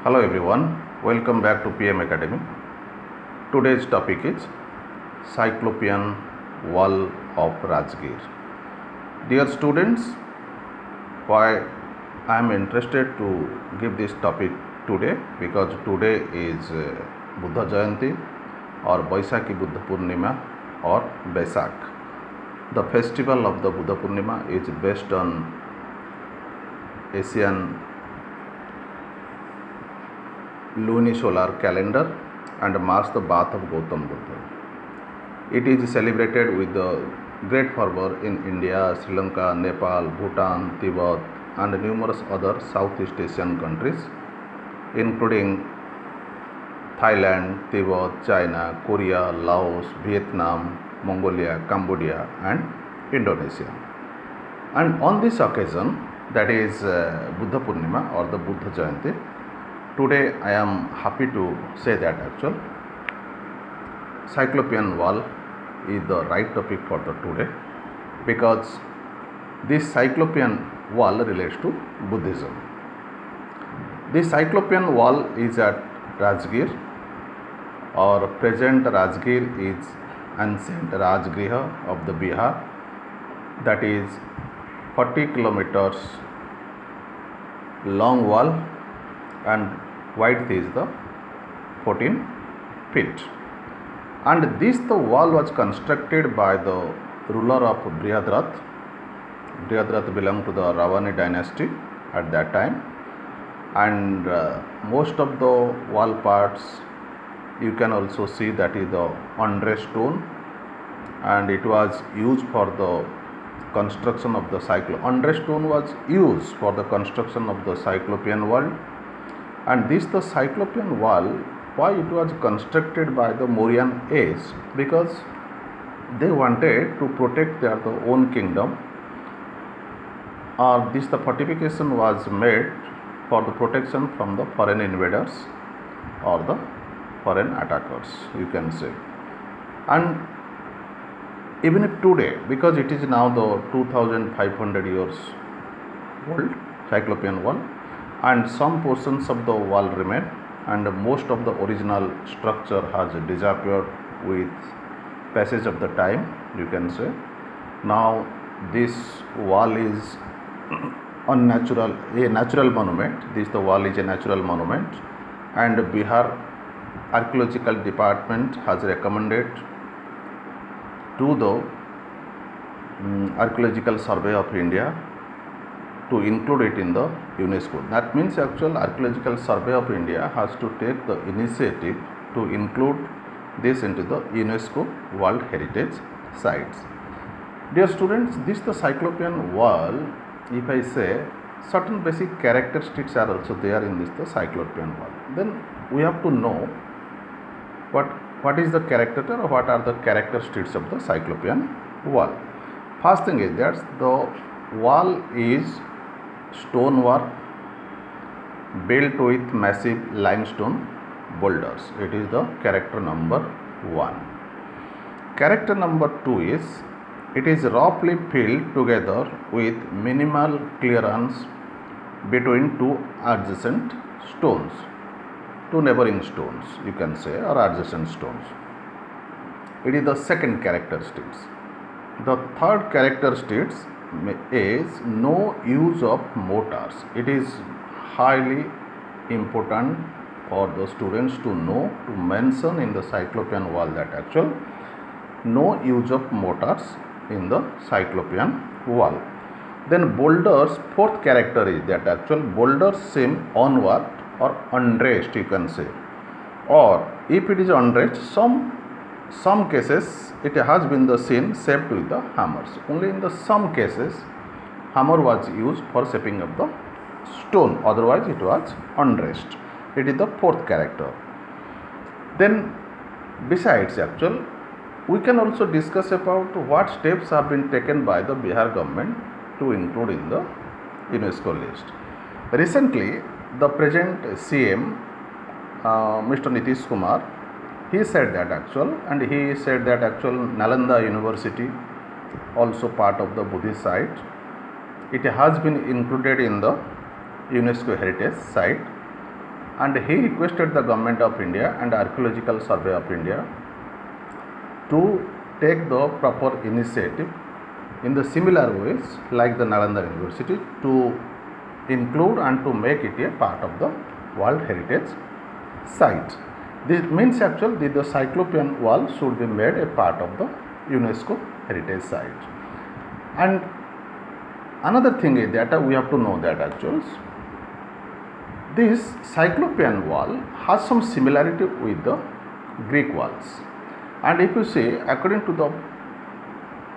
Hello everyone, welcome back to PM Academy. Today's topic is Cyclopean Wall of Rajgir. Dear students, why I am interested to give this topic today because today is Buddha Jayanti or Vaisakhi Buddha Purnima or Vesak. The festival of the Buddha Purnima is based on Asian lunisolar calendar and marks the birth of Gautam Buddha. It is celebrated with the great fervor in India, Sri Lanka, Nepal, Bhutan, Tibet and numerous other Southeast Asian countries including Thailand, Tibet, China, Korea, Laos, Vietnam, Mongolia, Cambodia and Indonesia. And on this occasion, that is Buddha Purnima or the Buddha Jayanti, today I am happy to say that actual Cyclopean wall is the right topic for the today because this Cyclopean wall relates to Buddhism. This Cyclopean wall is at Rajgir. Our present Rajgir is ancient Rajgriha of the Bihar, that is 40 kilometers long wall and width is the 14 feet. And this the wall was constructed by the ruler of Brihadrath. Brihadrath belonged to the Ravani dynasty at that time, and most of the wall parts you can also see that is the Andre stone, and it was used for the construction of the Andre stone was used for the construction of the Cyclopean wall. And this the Cyclopean wall, why it was constructed by the Mauryan age? Because they wanted to protect their own kingdom, or this the fortification was made for the protection from the foreign invaders or the foreign attackers, you can say. And even if today, because it is now the 2500 years old Cyclopean wall, and some portions of the wall remain and most of the original structure has disappeared with passage of the time, you can say. Now this wall is a natural monument. This the wall is a natural monument, and Bihar Archaeological Department has recommended to the Archaeological Survey of India to include it in the Unesco. That means actual Archaeological Survey of India has to take the initiative to include this into the UNESCO World Heritage Sites. Dear students, this the Cyclopean wall, if I say certain basic characteristics are also there in this the Cyclopean wall, then we have to know what is the character or what are the characteristics of the Cyclopean wall. First thing is that the wall is stonework built with massive limestone boulders. It is the character number 1. Character number 2 is it is roughly filled together with minimal clearance between two adjacent stones, two neighboring stones, you can say, or adjacent stones. It is the second characteristics. The third characteristics is no use of mortars. It is highly important for the students to know, to mention in the Cyclopean wall that actual no use of mortars in the Cyclopean wall. Then boulders, fourth character is that actual boulders seem unworked or undressed, you can say, or if it is undressed, some cases it has been the seen shaped with the hammers. Only in the some cases hammer was used for shaping of the stone, otherwise it was undressed. It is the fourth character. Then besides actual, we can also discuss about what steps have been taken by the Bihar government to include in the UNESCO list. Recently the present CM Mr. Nitish Kumar, he said that Nalanda University, also part of the Buddhist site, it has been included in the UNESCO heritage site. and he requested the government of India and Archaeological Survey of India to take the proper initiative in the similar ways like the Nalanda University to include and to make it a part of the World Heritage Site. This means actually the Cyclopean wall should be made a part of the UNESCO Heritage Site. And another thing is that we have to know that actually this Cyclopean wall has some similarity with the Greek walls. And if you see, according to the